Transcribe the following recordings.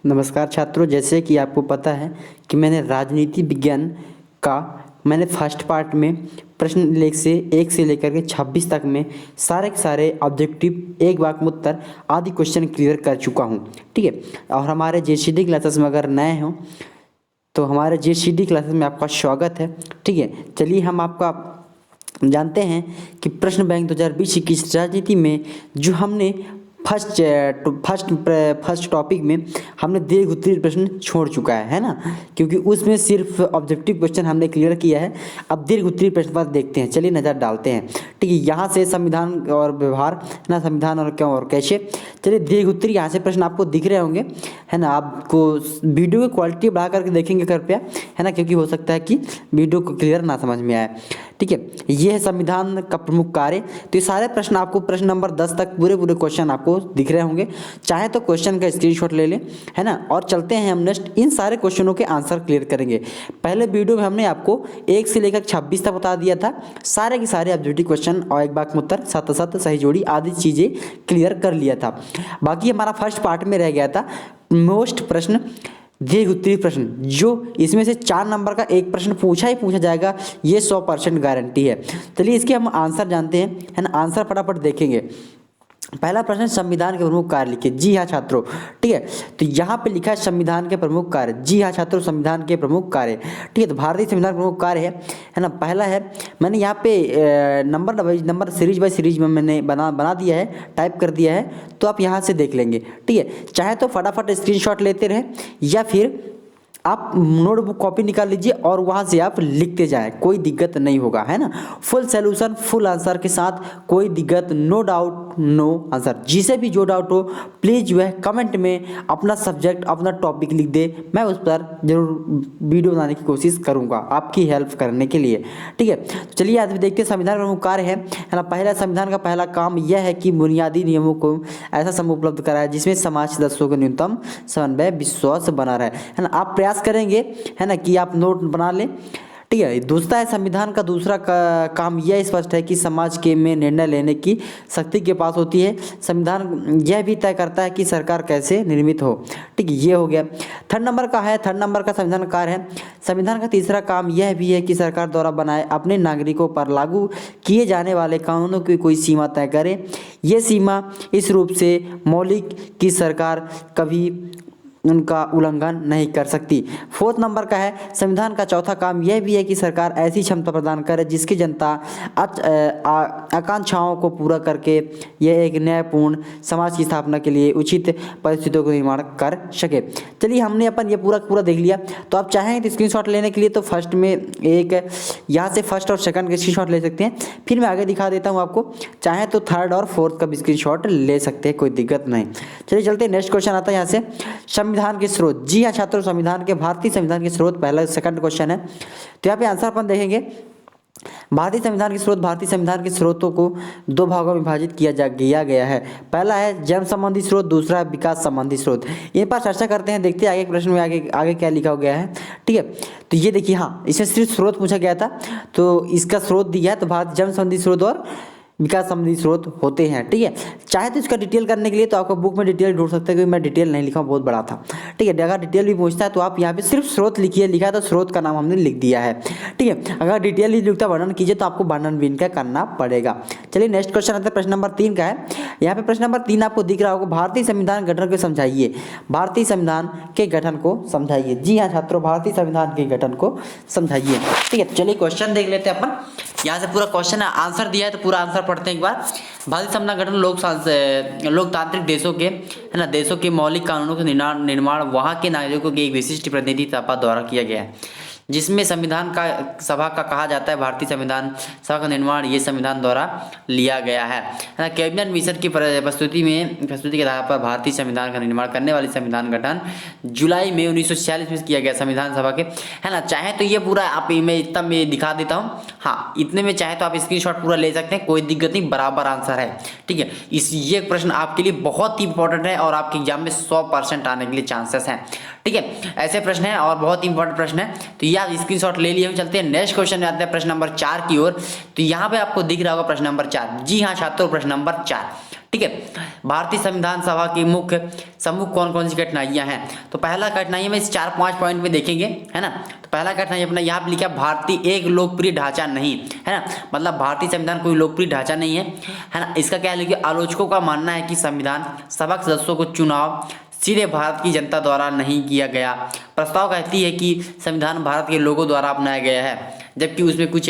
नमस्कार छात्रों, जैसे कि आपको पता है कि मैंने राजनीति विज्ञान का फर्स्ट पार्ट में प्रश्न लेख से 1 से लेकर के 26 तक में सारे के सारे ऑब्जेक्टिव, एक वाक्य में उत्तर आदि क्वेश्चन क्लियर कर चुका हूँ। ठीक है। और हमारे JCD क्लासेस में अगर नए हो तो हमारे JCD क्लासेस में आपका स्वागत है। ठीक है, चलिए हम आपका जानते हैं कि प्रश्न बैंक 2020-21 राजनीति में जो हमने फर्स्ट टॉपिक में हमने दीर्घ उत्तरीय प्रश्न छोड़ चुका है ना, क्योंकि उसमें सिर्फ ऑब्जेक्टिव क्वेश्चन हमने क्लियर किया है। अब दीर्घ उत्तरीय प्रश्न पर देखते हैं, चलिए नज़र डालते हैं। ठीक है, यहाँ से संविधान और व्यवहार ना, संविधान और क्यों और कैसे। चलिए दीर्घ उत्तरीय यहाँ से प्रश्न आपको दिख रहे होंगे, है ना। आपको वीडियो की क्वालिटी बढ़ा करके देखेंगे कृपया, है ना, क्योंकि हो सकता है कि वीडियो को क्लियर ना समझ में आए। ठीक है, ये है संविधान का प्रमुख कार्य। तो ये सारे प्रश्न आपको प्रश्न नंबर 10 तक पूरे क्वेश्चन आपको दिख रहे होंगे। चाहे तो क्वेश्चन का स्क्रीनशॉट ले लें, है ना। और चलते हैं हम नेक्स्ट, इन सारे क्वेश्चनों के आंसर क्लियर करेंगे। पहले वीडियो में हमने आपको 1 से लेकर 26 तक बता दिया था, सारे के सारे ऑब्जेक्टिव क्वेश्चन और एक वाक्य में उत्तर, साथ साथ सही जोड़ी आदि चीज़ें क्लियर कर लिया था। बाकी हमारा फर्स्ट पार्ट में रह गया था मोस्ट प्रश्न, दीर्घ उत्तरीय प्रश्न, जो इसमें से 4 नंबर का एक प्रश्न पूछा ही पूछा जाएगा, ये 100% गारंटी है। चलिए इसके हम आंसर जानते हैं, है ना। आंसर फटाफट देखेंगे। पहला प्रश्न, संविधान के प्रमुख कार्य लिखिए। जी हाँ छात्रों, ठीक है, तो यहाँ पे लिखा है संविधान के प्रमुख कार्य। जी हाँ छात्रों, संविधान के प्रमुख कार्य। ठीक है, तो भारतीय संविधान प्रमुख कार्य है ना। पहला है, मैंने यहाँ पे नंबर सीरीज बाय सीरीज में मैंने बना दिया है, टाइप कर दिया है, तो आप यहाँ से देख लेंगे। ठीक है, चाहे तो फटाफट स्क्रीनशॉट लेते रहें या फिर आप नोटबुक कॉपी निकाल लीजिए और वहाँ से आप लिखते जाएं, कोई दिक्कत नहीं होगा, है ना। फुल सॉल्यूशन फुल आंसर के साथ, कोई दिक्कत, नो डाउट नो आंसर। जिसे भी जो डाउट हो प्लीज़ जो है कमेंट में अपना सब्जेक्ट, अपना टॉपिक लिख दे, मैं उस पर जरूर वीडियो बनाने की कोशिश करूँगा आपकी हेल्प करने के लिए। ठीक है, तो चलिए आज भी देखते हैं संविधान प्रमुख कार्य है ना। पहला, संविधान का पहला काम यह है कि बुनियादी नियमों को ऐसा समूह उपलब्ध कराया जिसमें समाज सदस्यों का न्यूनतम समन्वय विश्वास बना रहे, है ना। आप प्रयास करेंगे, है ना, कि आप नोट बना लें। ठीक है, दूसरा है, संविधान का दूसरा काम यह स्पष्ट है कि समाज के में निर्णय लेने की शक्ति के पास होती है। संविधान यह भी तय करता है कि सरकार कैसे निर्मित हो। ठीक है, ये हो गया। थर्ड नंबर का संविधान कार्य है। संविधान का तीसरा काम यह भी है कि सरकार द्वारा बनाए अपने नागरिकों पर लागू किए जाने वाले कानूनों की कोई सीमा तय करे। ये सीमा इस रूप से मौलिक कि सरकार कभी उनका उल्लंघन नहीं कर सकती। फोर्थ नंबर का है, संविधान का चौथा काम यह भी है कि सरकार ऐसी क्षमता प्रदान करे जिसकी जनता आकांक्षाओं को पूरा करके यह एक न्यायपूर्ण समाज की स्थापना के लिए उचित परिस्थितियों का निर्माण कर सके। चलिए हमने अपन ये पूरा देख लिया। तो आप चाहें तो स्क्रीनशॉट लेने के लिए तो फर्स्ट में एक यहाँ से फर्स्ट और सेकंड के स्क्रीनशॉट ले सकते हैं, फिर मैं आगे दिखा देता हूँ आपको। चाहे तो थर्ड और फोर्थ का भी स्क्रीनशॉट ले सकते हैं, कोई दिक्कत नहीं। चलिए चलते हैं, नेक्स्ट क्वेश्चन आता है यहाँ से, संविधान के स्रोत। जी हाँ छात्रों, भारतीय संविधान के स्रोत पहला सेकंड क्वेश्चन है। तो यहाँ पे आंसर अपन देखेंगे। भारतीय संविधान के स्रोतों को 2 भागों में विभाजित किया गया है। पहला है जन्म संबंधी स्रोत, दूसरा है विकास संबंधी स्रोत। इन पर चर्चा करते हैं, देखते हैं आगे प्रश्न में आगे क्या लिखा गया है। ठीक है, तो ये देखिए, हाँ, इसमें सिर्फ स्रोत पूछा गया था, तो इसका स्रोत दिया है, तो भारत जन्म संबंधी स्रोत और विकास संबंधी स्रोत होते हैं। ठीक है, चाहे तो इसका डिटेल करने के लिए तो आपको बुक में डिटेल ढूंढ सकते हैं, क्योंकि मैं डिटेल नहीं लिखा, बहुत बड़ा था। ठीक है, अगर डिटेल भी पूछता है तो आप यहाँ पे सिर्फ स्रोत लिखिए, लिखा है तो स्रोत का नाम हमने लिख दिया है। ठीक है, अगर डिटेल ही लिखता वर्णन कीजिए तो आपको वर्णन भी इनका करना पड़ेगा। चलिए नेक्स्ट क्वेश्चन आता है, प्रश्न नंबर 3 का है। यहाँ पे प्रश्न नंबर 3 आपको दिख रहा होगा, भारतीय संविधान गठन को समझाइए। भारतीय संविधान के गठन को समझाइए। जी हाँ छात्रों, भारतीय संविधान के गठन को समझाइए। ठीक है, चलिए क्वेश्चन देख लेते हैं अपन। यहाँ से पूरा क्वेश्चन आंसर दिया है, तो पूरा आंसर पढ़ते हैं एक बार। भारतीय संविधान गठन लोकतांत्रिक देशों के, है ना, देशों के मौलिक कानूनों के निर्माण वहाँ के नागरिकों की एक विशिष्ट प्रतिनिधि सभा द्वारा किया गया है, जिसमें संविधान का सभा का कहा जाता है। भारतीय संविधान सभा का निर्माण ये संविधान द्वारा लिया गया है ना। कैबिनेट मिशन की प्रस्तुति के आधार पर भारतीय संविधान का निर्माण करने वाली संविधान गठन जुलाई में 1946 में किया गया संविधान सभा के, है ना। चाहे तो ये पूरा आप मैं इतना मैं दिखा देता हूँ, हाँ, इतने में चाहे तो आप स्क्रीनशॉट पूरा ले सकते हैं, कोई दिक्कत नहीं, बराबर आंसर है। ठीक है, ये प्रश्न आपके लिए बहुत ही इंपॉर्टेंट है और आपके एग्जाम में 100% आने के लिए चांसेस हैं। ठीक है, ऐसे प्रश्न है और बहुत इंपॉर्टेंट प्रश्न है, तो ये आप स्क्रीनशॉट ले लिए। हम चलते हैं नेक्स्ट क्वेश्चन में, आते हैं प्रश्न नंबर 4 की ओर। तो यहाँ पे आपको दिख रहा होगा प्रश्न नंबर 4। जी हाँ छात्रों, प्रश्न नंबर 4। ठीक है। भारतीय संविधान सभा की मुख्य समूह कौन कौन सी कठिनाइयां हैं? तो पहला कठिनाई में इस 4-5 पॉइंट में देखेंगे, है ना। तो पहला कठिनाई अपना यहाँ पे लिखा भारतीय एक लोकप्रिय ढांचा नहीं, है ना, मतलब भारतीय संविधान कोई लोकप्रिय ढांचा नहीं है ना। इसका क्या है कि आलोचकों का मानना है कि संविधान सभा के सदस्यों को चुनाव सीधे भारत की जनता द्वारा नहीं किया गया। प्रस्ताव कहती है कि संविधान भारत के लोगों द्वारा अपनाया गया है, जबकि उसमें कुछ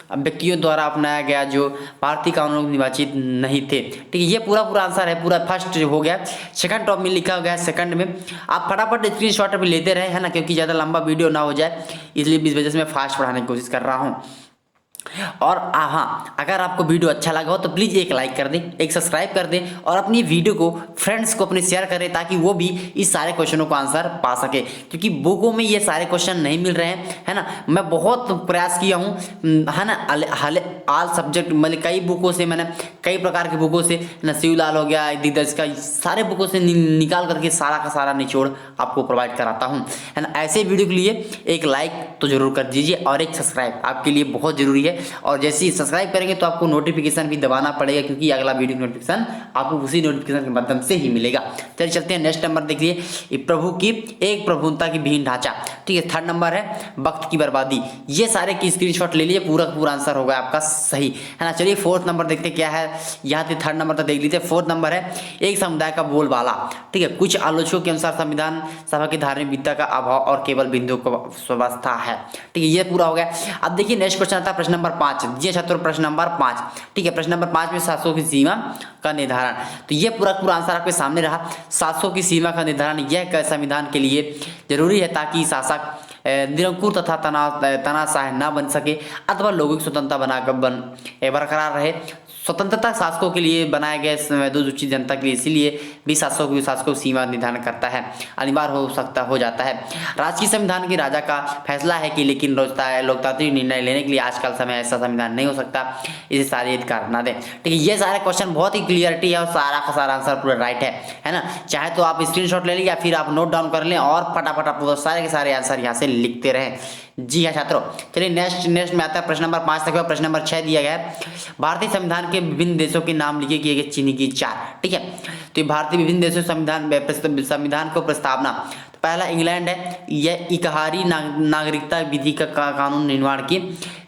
व्यक्तियों द्वारा अपनाया गया जो भारतीय कानूनों में निर्वाचित नहीं थे। ठीक है, ये पूरा आंसर है, पूरा फर्स्ट हो गया। सेकंड टॉप में लिखा गया है, सेकंड में आप फटाफट स्क्रीनशॉट भी लेते रहे, है ना, क्योंकि ज़्यादा लंबा वीडियो ना हो जाए, इसलिए इस वजह से मैं फास्ट पढ़ाने की कोशिश कर रहा हूँ। और हाँ, अगर आपको वीडियो अच्छा लगा हो तो प्लीज़ एक लाइक कर दें, एक सब्सक्राइब कर दें और अपनी वीडियो को फ्रेंड्स को अपने शेयर करें, ताकि वो भी इस सारे क्वेश्चनों का आंसर पा सके, क्योंकि बुकों में ये सारे क्वेश्चन नहीं मिल रहे हैं, है ना। मैं बहुत प्रयास किया हूँ, है ना, ऑल सब्जेक्ट मतलब कई बुकों से, मैंने कई प्रकार के बुकों से, शिवलाल हो गया, दीदर्स का, सारे बुकों से निकाल करके सारा का सारा निचोड़ आपको प्रोवाइड कराता हूँ, है ना। ऐसे वीडियो के लिए एक लाइक तो जरूर कर दीजिए और एक सब्सक्राइब आपके लिए बहुत जरूरी है। और जैसे ही सब्सक्राइब करेंगे तो आपको नोटिफिकेशन भी दबाना पड़ेगा, क्योंकि अगला वीडियो नोटिफिकेशन आपको उसी नोटिफिकेशन के माध्यम से ही मिलेगा। चलिए चलते हैं नेक्स्ट नंबर देखिए, प्रभु की एक प्रभुता की विहीन ढांचा। ठीक है, थर्ड नंबर है वक्त की बर्बादी। ये सारे की स्क्रीनशॉट ले लीजिए, पूरा आंसर होगा आपका सही, है ना। चलिए फोर्थ नंबर देखते क्या है, यहाँ से थर्ड नंबर तक देख लीजिए। फोर्थ नंबर है एक समुदाय का बोलबाला। ठीक है, कुछ आलोचकों के अनुसार संविधान सभा की धार्मिक विविधता का अभाव और केवल बिंदु को व्यवस्था है। ठीक है, ये पूरा हो गया। अब देखिए नेक्स्ट क्वेश्चन आता है प्रश्न नंबर 5। जी छात्रों, प्रश्न नंबर 5। ठीक है, प्रश्न नंबर 5 में 700 की सीमा का निर्धारण। तो ये पूरा आंसर आपके सामने रहा। 700 की सीमा का निर्धारण यह संविधान के लिए जरूरी है ताकि शासक निरंकुश तथा तानाशाह न बन सके अथवा लोगों की स्वतंत्रता बरकरार रहे। स्वतंत्रता शासकों के लिए बनाए गए उचित जनता के लिए, इसीलिए भी शासकों की सीमा निर्धारण करता है, अनिवार्य हो जाता है। राजकीय संविधान के राजा का फैसला है कि, लेकिन लोकतांत्रिक निर्णय लेने के लिए आजकल समय ऐसा संविधान नहीं हो सकता, इसे सारे अधिकार ना दें। ठीक है, ये सारे क्वेश्चन बहुत ही क्लियरिटी है और सारा का सारा आंसर पूरा राइट है ना। चाहे तो आप स्क्रीनशॉट ले लें या फिर आप नोट डाउन कर लें और फटाफट आप सारे के सारे आंसर यहाँ से लिखते रहें। जी हाँ छात्रों, चलिए नेक्स्ट में आता है प्रश्न नंबर 5 तक। प्रश्न नंबर 6 दिया गया है, भारतीय संविधान के विभिन्न देशों के नाम लिखे गए चीनी की 4। ठीक है, तो भारतीय विभिन्न देशों संविधान को प्रस्तावना। तो पहला इंग्लैंड है, यह इकहारी नागरिकता विधि का कानून निर्माण की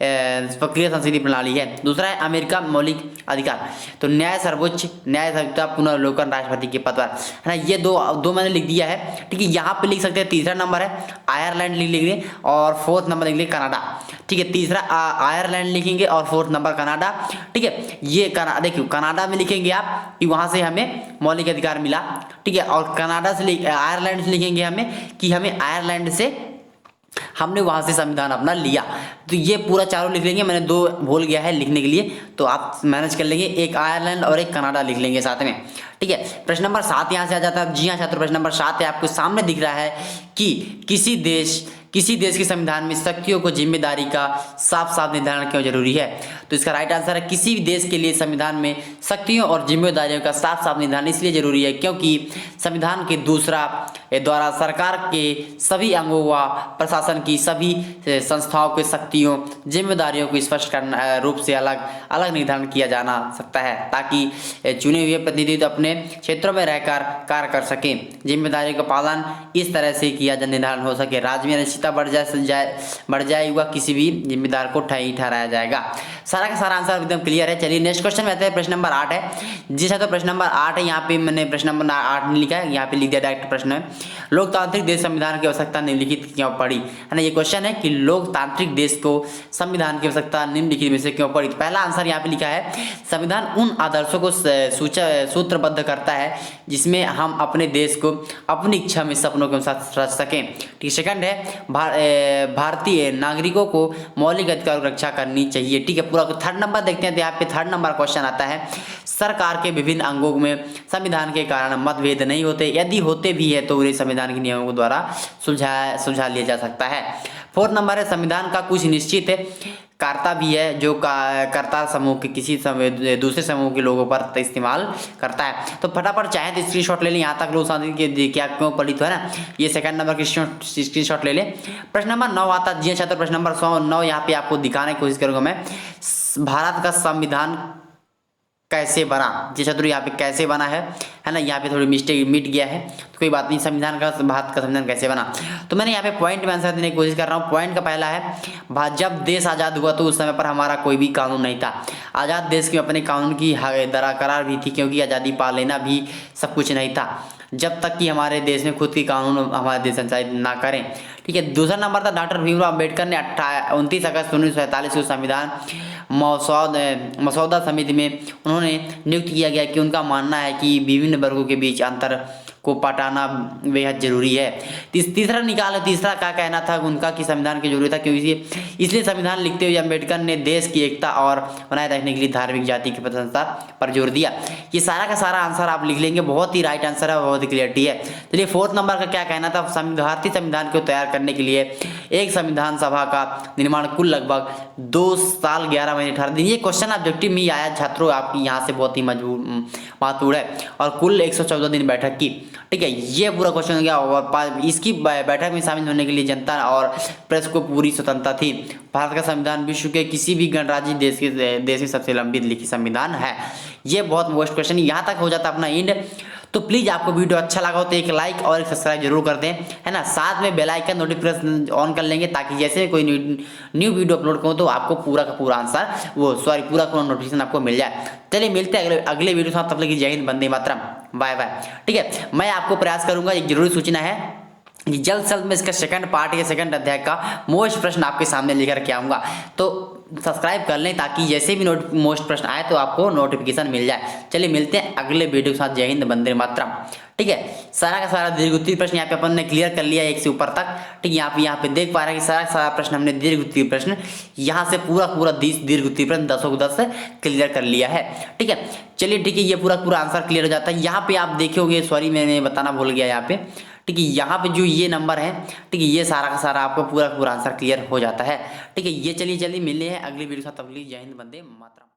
प्रक्रिया संसदीय प्रणाली है। दूसरा है अमेरिका मौलिक अधिकार, तो न्याय सर्वोच्च न्यायिकता पुनर्वलोकन राष्ट्रपति के पद पर, है ना। ये दो मैंने लिख दिया है। ठीक है, यहाँ पे लिख सकते हैं। तीसरा नंबर है आयरलैंड लिख लेंगे और फोर्थ नंबर लिख लेंगे कनाडा। ठीक है, तीसरा आयरलैंड लिखेंगे और फोर्थ नंबर कनाडा। ठीक है, ये देखिए कनाडा में लिखेंगे आप कि वहां से हमें मौलिक अधिकार मिला। ठीक है, और कनाडा से आयरलैंड से लिखेंगे हमें कि हमें आयरलैंड से हमने वहां से संविधान अपना लिया। तो ये पूरा चारों लिख लेंगे, मैंने 2 भूल गया है लिखने के लिए, तो आप मैनेज कर लेंगे, एक आयरलैंड और एक कनाडा लिख लेंगे साथ में। ठीक है, प्रश्न नंबर 7 यहाँ से आ जाता है। जी हाँ छात्रों, प्रश्न नंबर 7 है, आपको सामने दिख रहा है कि किसी देश के संविधान में शक्तियों को जिम्मेदारी का साफ निर्धारण क्यों जरूरी है। तो इसका राइट आंसर है किसी भी देश के लिए संविधान में शक्तियों और जिम्मेदारियों का साफ निर्धारण इसलिए जरूरी है क्योंकि संविधान के द्वारा सरकार के सभी अंगों व प्रशासन की सभी संस्थाओं के शक्तियों जिम्मेदारियों को स्पष्ट रूप से अलग निर्धारण किया जा सकता है, ताकि चुने हुए प्रतिनिधि अपने क्षेत्रों में रहकर कार्य कर सकें। जिम्मेदारियों का पालन इस तरह से किया निर्धारण हो सके, राज्य में अनिश्चितता बढ़ जाए हुआ किसी भी जिम्मेदार को ठहराया जाएगा। सारा का सारा आंसर एकदम क्लियर है। चलिए नेक्स्ट क्वेश्चन में आते हैं। प्रश्न नंबर 8 है। जी सर, तो प्रश्न नंबर 8 है, यहाँ पे मैंने प्रश्न नंबर 8 नहीं लिखा है, यहाँ पे लिख दिया डायरेक्ट प्रश्न है, लोकतांत्रिक देश संविधान की आवश्यकता निम्नलिखित क्यों पड़ी, है ना। ये क्वेश्चन है कि लोकतांत्रिक देश को संविधान की आवश्यकता निम्नलिखित में से क्यों पड़ी। तो पहला आंसर यहाँ पे लिखा है, संविधान उन आदर्शों को सूत्रबद्ध करता है जिसमें हम अपने देश को अपनी इच्छा में सपनों के अनुसार रच सकें। ठीक, सेकंड है भारतीय नागरिकों को मौलिक अधिकारों की रक्षा करनी चाहिए। ठीक है, पूरा थर्ड नंबर देखते हैं। तो यहाँ पे थर्ड नंबर क्वेश्चन आता है, सरकार के विभिन्न अंगों में संविधान के कारण मतभेद नहीं होते, यदि होते भी है तो उन्हें संविधान के नियमों द्वारा सुलझा लिया जा सकता है। फोर्थ नंबर है, संविधान का कुछ निश्चित कर्ता भी है जो कर्ता समूह के किसी दूसरे समूह के लोगों पर इस्तेमाल करता है। तो फटाफट चाहे तो स्क्रीनशॉट ले लें, यहाँ तक लोग के क्या क्यों पढ़ित है ना, ये सेकंड नंबर की स्क्रीनशॉट ले लें। प्रश्न नंबर 9 आता है। जी छात्र, प्रश्न नंबर 9 यहाँ पे आपको दिखाने की कोशिश करूंगा मैं। भारत का संविधान कैसे बना, ये शत्रु यहाँ पे कैसे बना है ना, यहाँ पे थोड़ी मिस्टेक मिट गया है तो कोई बात नहीं। संविधान का, भारत का संविधान कैसे बना, तो मैंने यहाँ पे पॉइंट में आंसर देने की कोशिश कर रहा हूँ। पॉइंट का पहला है, जब देश आज़ाद हुआ तो उस समय पर हमारा कोई भी कानून नहीं था। आज़ाद देश के अपने कानून की दरकरार भी थी, क्योंकि आज़ादी पा लेना भी सब कुछ नहीं था जब तक कि हमारे देश में खुद की कानून हमारे देश संचालित ना करें। ठीक है। दूसरा नंबर था, डॉक्टर भीमराव अम्बेडकर ने 29 अगस्त 1947 को संविधान मसौदा समिति में उन्होंने नियुक्त किया गया कि उनका मानना है कि विभिन्न वर्गों के बीच अंतर को पाटाना बेहद जरूरी है। तीसरा क्या कहना था उनका कि संविधान की जरूरत था, क्योंकि इसलिए संविधान लिखते हुए अम्बेडकर ने देश की एकता और बनाए रखने के लिए धार्मिक जाति की प्रशंसा पर जोर दिया। ये सारा का सारा आंसर आप लिख लेंगे, बहुत ही राइट आंसर है, बहुत ही क्लियरिटी है। चलिए फोर्थ नंबर का क्या कहना था, भारतीय संविधान को तैयार करने के लिए एक संविधान सभा का निर्माण कुल लगभग 2 साल 11 महीने 18 दिन। ये क्वेश्चन ऑब्जेक्टिव में आया छात्रों, आपकी यहाँ से बहुत ही महत्वपूर्ण है, और कुल 114 दिन बैठक की। ठीक है, ये पूरा क्वेश्चन हो गया। और इसकी बैठक में शामिल होने के लिए जनता और प्रेस को पूरी स्वतंत्रता थी। भारत का संविधान विश्व के किसी भी गणराज्य देश में सबसे लंबी लिखित संविधान है। ये बहुत मोस्ट क्वेश्चन, यहाँ तक हो जाता अपना एंड। तो प्लीज़ आपको वीडियो अच्छा लगा हो तो एक लाइक और एक सब्सक्राइब जरूर कर दें, है ना। साथ में बेल आइकन नोटिफिकेशन ऑन कर लेंगे, ताकि जैसे कोई न्यू वीडियो अपलोड करूँ तो आपको पूरा का पूरा आंसर पूरा नोटिफिकेशन आपको मिल जाए। चलिए मिलते हैं अगले वीडियो के साथ, तब तक जय हिंद, वंदे मातरम, बाय बाय। ठीक है, मैं आपको प्रयास करूंगा, एक जरूरी सूचना है कि जल्द से जल्द मैं इसका सेकंड पार्ट या सेकंड अध्याय का मोस्ट प्रश्न आपके सामने लेकर के आऊँगा। तो सब्सक्राइब कर लें, ताकि जैसे भी मोस्ट प्रश्न आए तो आपको नोटिफिकेशन मिल जाए। चलिए मिलते हैं अगले वीडियो के साथ, जय हिंद, वंदे मातरम। ठीक है, सारा का सारा दीर्घ उत्तरीय प्रश्न यहाँ पे अपन ने क्लियर कर लिया एक से ऊपर तक। ठीक है, यहाँ पे देख पा रहे हैं कि सारा सारा प्रश्न हमने दीर्घ उत्तरीय प्रश्न यहाँ से पूरा दीर्घ उत्तरीय प्रश्न 10 को 10 क्लियर कर लिया है। ठीक है, चलिए ठीक है, ये पूरा आंसर क्लियर हो जाता है। यहाँ पे आप देखे होंगे, सॉरी मैंने बताना भूल गया यहाँ पे। ठीक है, यहाँ पे जो ये नंबर है, ठीक है, ये सारा का सारा आपको पूरा आंसर क्लियर हो जाता है। ठीक है, ये चलिए जल्दी मिलने हैं अगली वीडियो के साथ, तब तक के लिए जय हिंद, वंदे मातरम।